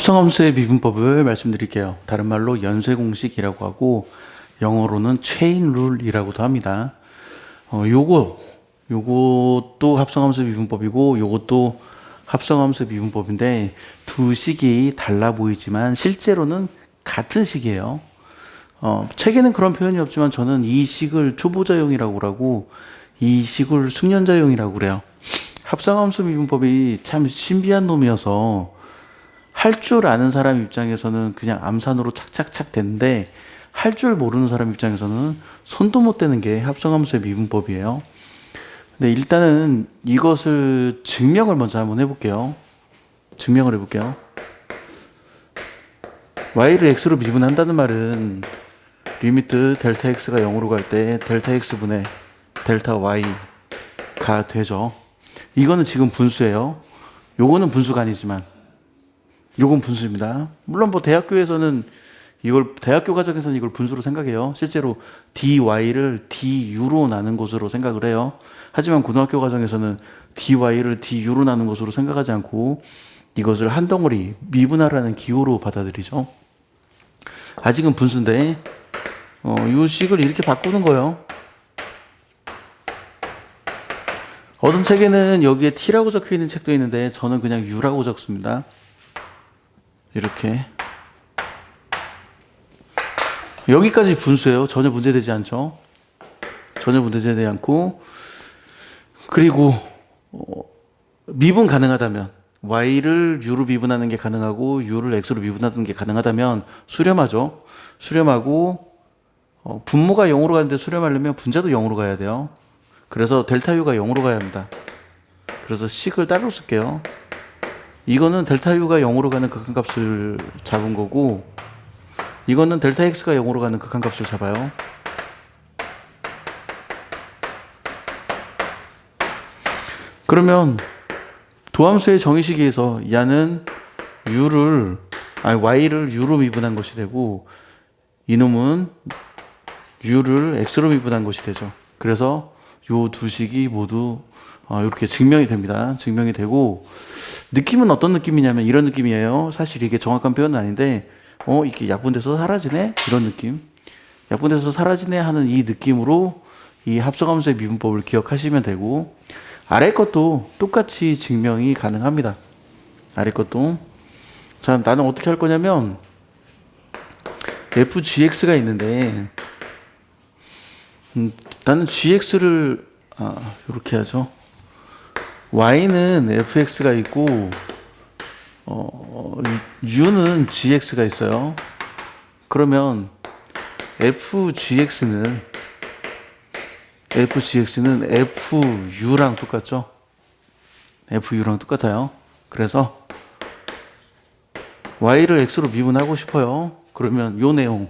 합성함수의 미분법을 말씀드릴게요. 다른 말로 연쇄공식이라고 하고 영어로는 체인 룰이라고도 합니다. 요것도 합성함수 미분법이고 요것도 합성함수 미분법인데 두 식이 달라 보이지만 실제로는 같은 식이에요. 책에는 그런 표현이 없지만 저는 이 식을 초보자용이라고 그러고 이 식을 숙련자용이라고 그래요. 합성함수 미분법이 참 신비한 놈이어서 할 줄 아는 사람 입장에서는 그냥 암산으로 착착착 되는데 할 줄 모르는 사람 입장에서는 손도 못 대는 게 합성함수의 미분법이에요. 근데 일단은 이것을 증명을 먼저 한번 해볼게요. 증명을 해볼게요. y를 x로 미분한다는 말은 리미트 델타 x가 0으로 갈 때 델타 x분의 델타 y가 되죠. 이거는 지금 분수예요. 요거는 분수가 아니지만 요건 분수입니다. 물론 뭐 대학교에서는 대학교 과정에서는 이걸 분수로 생각해요. 실제로 dy를 du로 나눈 것으로 생각을 해요. 하지만 고등학교 과정에서는 dy를 du로 나눈 것으로 생각하지 않고 이것을 한 덩어리 미분하라는 기호로 받아들이죠. 아직은 분수인데 이 식을 이렇게 바꾸는 거예요. 어떤 책에는 여기에 t라고 적혀 있는 책도 있는데 저는 그냥 u라고 적습니다. 이렇게 여기까지 분수예요. 전혀 문제되지 않죠. 전혀 문제되지 않고 그리고 미분 가능하다면 y를 u로 미분하는 게 가능하고 u를 x로 미분하는 게 가능하다면 수렴하죠. 수렴하고 분모가 0으로 가는데 수렴하려면 분자도 0으로 가야 돼요. 그래서 델타 u가 0으로 가야 합니다. 그래서 식을 따로 쓸게요. 이거는 델타 u가 0으로 가는 극한값을 잡은 거고 이거는 델타 x가 0으로 가는 극한값을 잡아요. 그러면 도함수의 정의식에서 야는 y를 u로 미분한 것이 되고 이놈은 u를 x로 미분한 것이 되죠. 그래서 요 두 식이 모두 이렇게 증명이 됩니다. 증명이 되고 느낌은 어떤 느낌이냐면 이런 느낌이에요. 사실 이게 정확한 표현은 아닌데 이렇게 약분돼서 사라지네? 이런 느낌. 약분돼서 사라지네 하는 이 느낌으로 이 합성함수의 미분법을 기억하시면 되고 아래 것도 똑같이 증명이 가능합니다. 아래 것도. 자, 나는 어떻게 할 거냐면 fgx가 있는데 나는 gx를 이렇게 하죠. y는 fx가 있고 u는 gx가 있어요. 그러면 fgx는 fu랑 똑같죠? fu랑 똑같아요. 그래서 y를 x로 미분하고 싶어요. 그러면 요 내용이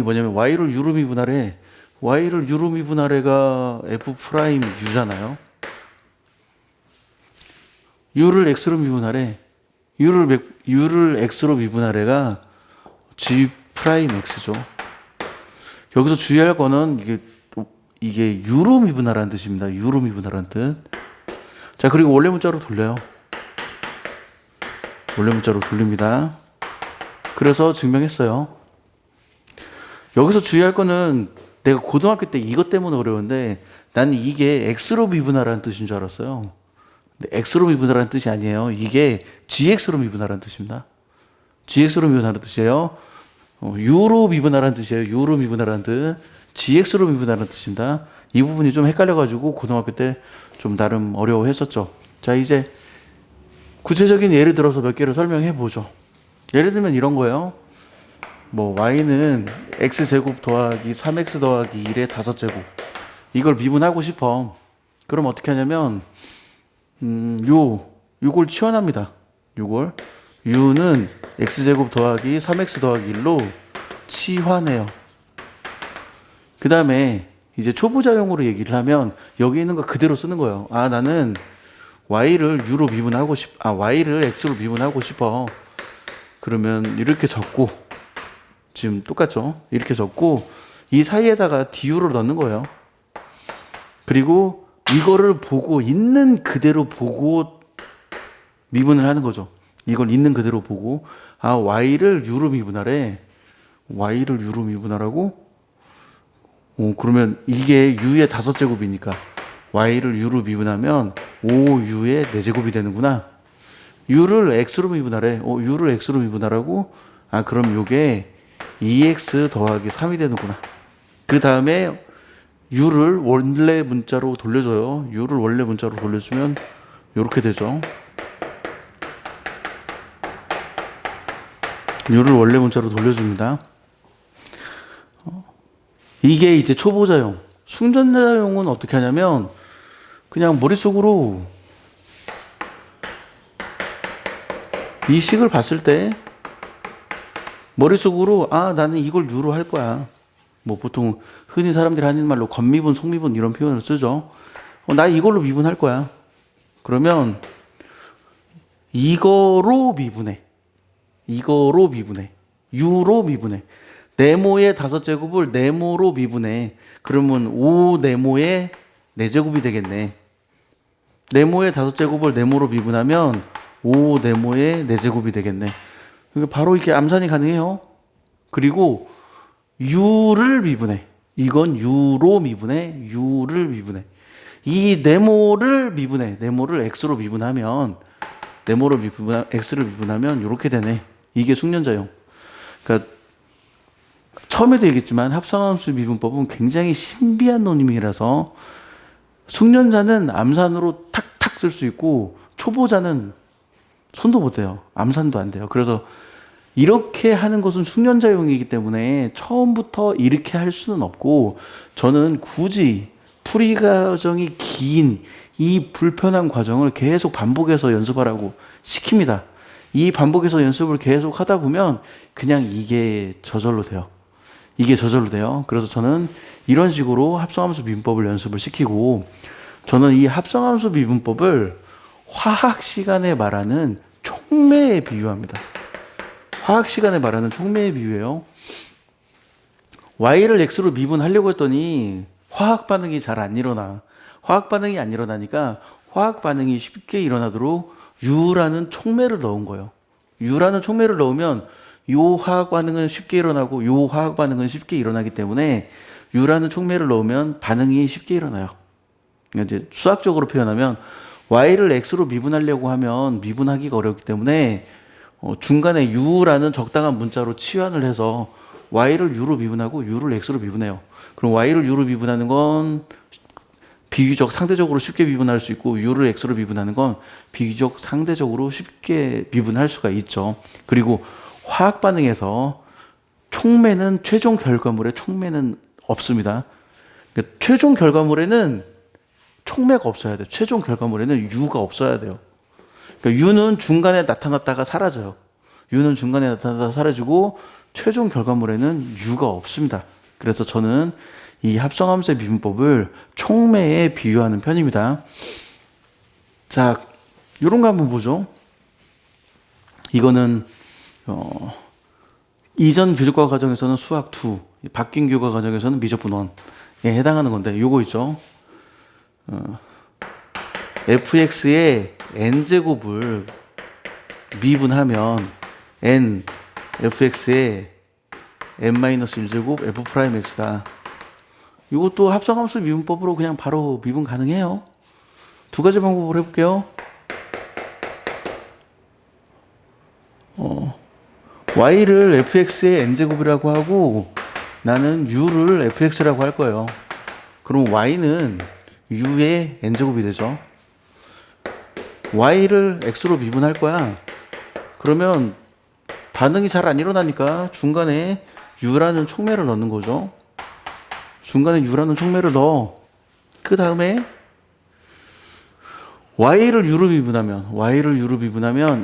뭐냐면 y를 u로 미분하래. y를 u로 미분하래가 f 프라임 u잖아요. u를 x로 미분하래. u를 x로 미분하래가 g 프라임 x죠. 여기서 주의할 거는 이게 u로 미분하라는 뜻입니다. u로 미분하라는 뜻. 자, 그리고 원래 문자로 돌려요. 원래 문자로 돌립니다. 그래서 증명했어요. 여기서 주의할 거는 내가 고등학교 때 이것 때문에 어려운데 나는 이게 x로 미분하라는 뜻인 줄 알았어요. 근데 x로 미분하라는 뜻이 아니에요. 이게 gx로 미분하라는 뜻입니다. gx로 미분하라는 뜻이에요. u로 미분하라는 뜻이에요. u로 미분하라는 뜻. gx로 미분하라는 뜻입니다. 이 부분이 좀 헷갈려가지고 고등학교 때 좀 나름 어려워했었죠. 자, 이제 구체적인 예를 들어서 몇 개를 설명해 보죠. 예를 들면 이런 거예요. y는 x제곱 더하기 3x 더하기 1의 5제곱 이걸 미분하고 싶어. 그럼 어떻게 하냐면 요걸 치환합니다. 요걸 u는 x제곱 더하기 3x 더하기 1로 치환해요. 그 다음에 이제 초보자용으로 얘기를 하면 여기 있는 거 그대로 쓰는 거예요. 나는 y를 x로 미분하고 싶어. 그러면 이렇게 적고 지금 똑같죠? 이렇게 적고 이 사이에다가 du를 넣는 거예요. 그리고 이거를 보고 있는 그대로 보고 미분을 하는 거죠. 이걸 있는 그대로 보고 y를 u로 미분하래. y를 u로 미분하라고? 그러면 이게 u의 5제곱이니까 y를 u로 미분하면 5u의 4제곱이 되는구나. u를 x로 미분하래. u를 x로 미분하라고? 그럼 요게 2x 더하기 3이 되는구나. 그 다음에 u를 원래 문자로 돌려줘요. u를 원래 문자로 돌려주면 이렇게 되죠. u를 원래 문자로 돌려줍니다. 이게 이제 초보자용. 숙련자용은 어떻게 하냐면 그냥 머릿속으로 이 식을 봤을 때 머릿속으로 나는 이걸 u로 할 거야. 뭐 보통 흔히 사람들이 하는 말로 겉미분, 속미분 이런 표현을 쓰죠. 나 이걸로 미분할 거야. 그러면 이거로 미분해. 이거로 미분해. u로 미분해. 네모의 5제곱을 네모로 미분해. 그러면 5 네모의 4제곱이 되겠네. 네모의 5제곱을 네모로 미분하면 5 네모의 4제곱이 되겠네. 바로 이렇게 암산이 가능해요. 그리고 u를 미분해. 이건 u로 미분해. u를 미분해. 이 네모를 미분해. 네모를 x로 미분하면 x를 미분하면 이렇게 되네. 이게 숙련자용. 그러니까 처음에도 얘기했지만 합성함수 미분법은 굉장히 신비한 논임이라서 숙련자는 암산으로 탁탁 쓸 수 있고 초보자는 손도 못 대요. 암산도 안 돼요. 그래서 이렇게 하는 것은 숙련자용이기 때문에 처음부터 이렇게 할 수는 없고 저는 굳이 풀이 과정이 긴 이 불편한 과정을 계속 반복해서 연습하라고 시킵니다. 이 반복해서 연습을 계속 하다 보면 그냥 이게 저절로 돼요. 이게 저절로 돼요. 그래서 저는 이런 식으로 합성함수 미분법을 연습을 시키고 저는 이 합성함수 미분법을 화학 시간에 말하는 촉매에 비유합니다. 화학 시간에 말하는 촉매에 비유해요. y를 x로 미분하려고 했더니 화학 반응이 잘 안 일어나. 화학 반응이 안 일어나니까 화학 반응이 쉽게 일어나도록 u라는 촉매를 넣은 거예요. u라는 촉매를 넣으면 요 화학 반응은 쉽게 일어나고 요 화학 반응은 쉽게 일어나기 때문에 u라는 촉매를 넣으면 반응이 쉽게 일어나요. 그러니까 이제 수학적으로 표현하면 y를 x로 미분하려고 하면 미분하기가 어렵기 때문에 중간에 u라는 적당한 문자로 치환을 해서 y를 u로 미분하고 u를 x로 미분해요. 그럼 y를 u로 미분하는 건 비교적 상대적으로 쉽게 미분할 수 있고 u를 x로 미분하는 건 비교적 상대적으로 쉽게 미분할 수가 있죠. 그리고 화학 반응에서 촉매는 최종 결과물에 촉매는 없습니다. 그러니까 최종 결과물에는 촉매가 없어야 돼요. 최종 결과물에는 u가 없어야 돼요. 그러니까 u는 중간에 나타났다가 사라져요. u는 중간에 나타났다가 사라지고 최종 결과물에는 u가 없습니다. 그래서 저는 이 합성함수의 미분법을 촉매에 비유하는 편입니다. 자, 이런 거 한번 보죠. 이거는 이전 교직과 과정에서는 수학 2, 바뀐 교과 과정에서는 미적분원에 해당하는 건데 요거 있죠. fx의 n제곱을 미분하면 n fx의 n-1제곱 f'x다. 이것도 합성함수 미분법으로 그냥 바로 미분 가능해요. 두 가지 방법으로 해볼게요. y를 fx의 n제곱이라고 하고 나는 u를 fx라고 할 거예요. 그럼 y는 u의 n제곱이 되죠. y를 x로 미분할 거야. 그러면 반응이 잘 안 일어나니까 중간에 u라는 촉매를 넣는 거죠. 중간에 u라는 촉매를 넣어. 그 다음에 y를 u로 미분하면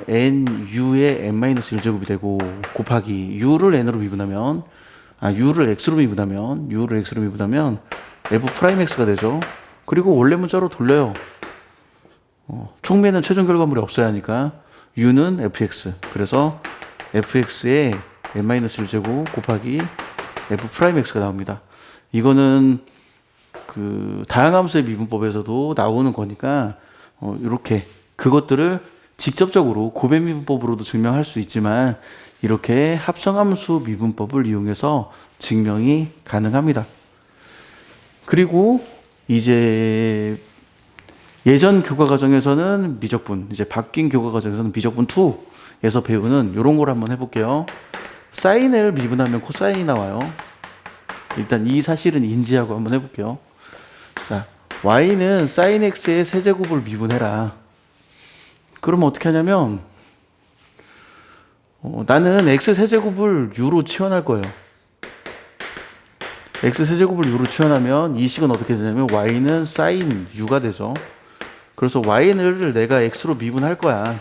nu의 n-1제곱이 되고 곱하기 u를 n으로 미분하면 u를 x로 미분하면 f'x가 되죠. 그리고 원래 문자로 돌려요. 촉매는 최종 결과물이 없어야 하니까 u는 fx. 그래서 fx의 n-1제곱 곱하기 f'x가 나옵니다. 이거는 그 다양함수의 미분법에서도 나오는 거니까 이렇게 그것들을 직접적으로 고배 미분법으로도 증명할 수 있지만 이렇게 합성함수 미분법을 이용해서 증명이 가능합니다. 그리고 이제 예전 교과 과정에서는 미적분, 이제 바뀐 교과 과정에서는 미적분 2에서 배우는 이런 걸 한번 해볼게요. 사인을 미분하면 코사인이 나와요. 일단 이 사실은 인지하고 한번 해볼게요. 자, y는 sin x의 세제곱을 미분해라. 그러면 어떻게 하냐면 나는 x 세제곱을 u로 치환할 거예요. x 세제곱을 u로 치환하면 이 식은 어떻게 되냐면 y는 sin u가 되죠. 그래서 y를 내가 x로 미분할 거야.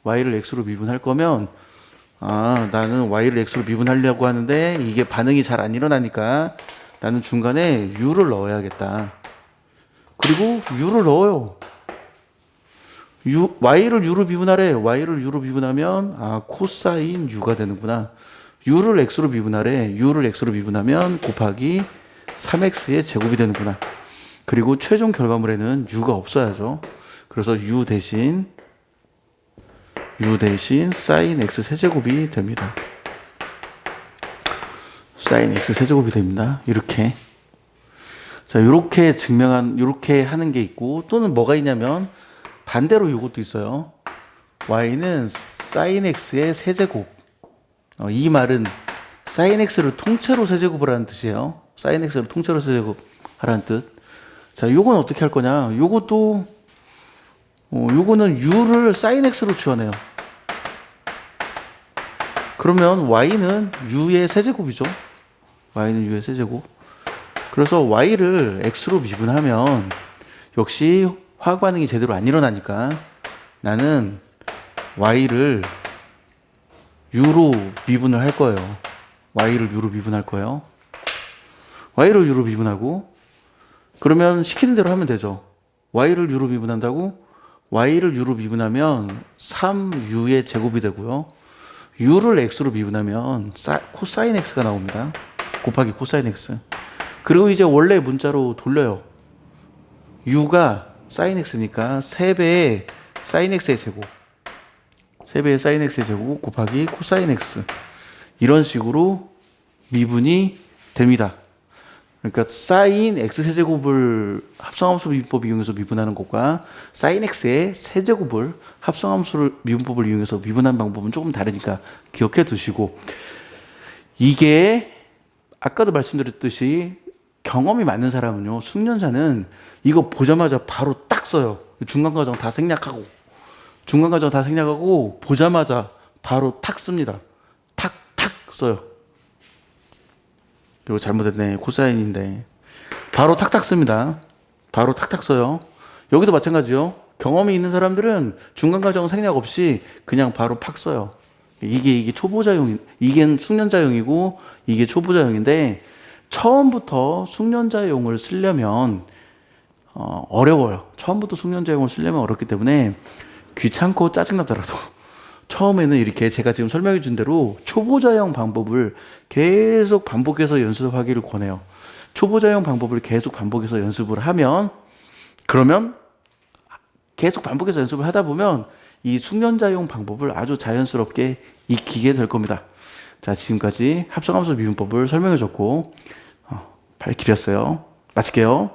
y를 x로 미분할 거면 나는 y를 x로 미분하려고 하는데 이게 반응이 잘 안 일어나니까 나는 중간에 u를 넣어야겠다. 그리고 u를 넣어요. y를 u로 미분하래. y를 u로 미분하면 코사인 u가 되는구나. u를 x로 미분하래. u를 x로 미분하면 곱하기 3x의 제곱이 되는구나. 그리고 최종 결과물에는 u가 없어야죠. 그래서 u 대신 sin x 세제곱이 됩니다. sin x 세제곱이 됩니다. 이렇게. 자, 요렇게 하는 게 있고, 또는 뭐가 있냐면, 반대로 이것도 있어요. y는 sin x의 세제곱. 이 말은 sin x를 통째로 세제곱을 하는 뜻이에요. sin x를 통째로 세제곱 하라는 뜻. 자, 요건 어떻게 할 거냐? 요거는 u를 sin x로 치환해요. 그러면 y는 u의 세제곱이죠. y는 u의 세제곱. 그래서 y를 x로 미분하면 역시 화학 반응이 제대로 안 일어나니까 나는 y를 u로 미분을 할 거예요. y를 u로 미분할 거예요. y를 u로 미분하고 그러면 시키는 대로 하면 되죠. y를 u로 미분한다고 y를 u로 미분하면 3u의 제곱이 되고요. u를 x로 미분하면 코사인 x가 나옵니다. 곱하기 코사인 x. 그리고 이제 원래 문자로 돌려요. u가 sin x니까 3배의 sin x의 제곱. 3배의 sin x의 제곱 곱하기 코사인 x. 이런 식으로 미분이 됩니다. 그러니까 sin x 세제곱을 합성함수 미분법 이용해서 미분하는 것과 sin x의 세제곱을 합성함수 미분법을 이용해서 미분하는 방법은 조금 다르니까 기억해 두시고, 이게 아까도 말씀드렸듯이 경험이 많은 사람은요, 숙련자는 이거 보자마자 바로 딱 써요. 중간과정 다 생략하고 보자마자 바로 탁 씁니다. 탁탁 써요. 이거 잘못했네. 코사인인데. 바로 탁탁 씁니다. 바로 탁탁 써요. 여기도 마찬가지요. 경험이 있는 사람들은 중간 과정 생략 없이 그냥 바로 팍 써요. 이게 초보자용, 이게 숙련자용이고 이게 초보자용인데, 처음부터 숙련자용을 쓰려면 어려워요. 처음부터 숙련자용을 쓰려면 어렵기 때문에 귀찮고 짜증나더라도 처음에는 이렇게 제가 지금 설명해 준 대로 초보자용 방법을 계속 반복해서 연습하기를 권해요. 초보자용 방법을 계속 반복해서 연습을 하면, 그러면 계속 반복해서 연습을 하다 보면 이 숙련자용 방법을 아주 자연스럽게 익히게 될 겁니다. 자, 지금까지 합성함수 미분법을 설명해 줬고 발길이었어요. 마칠게요.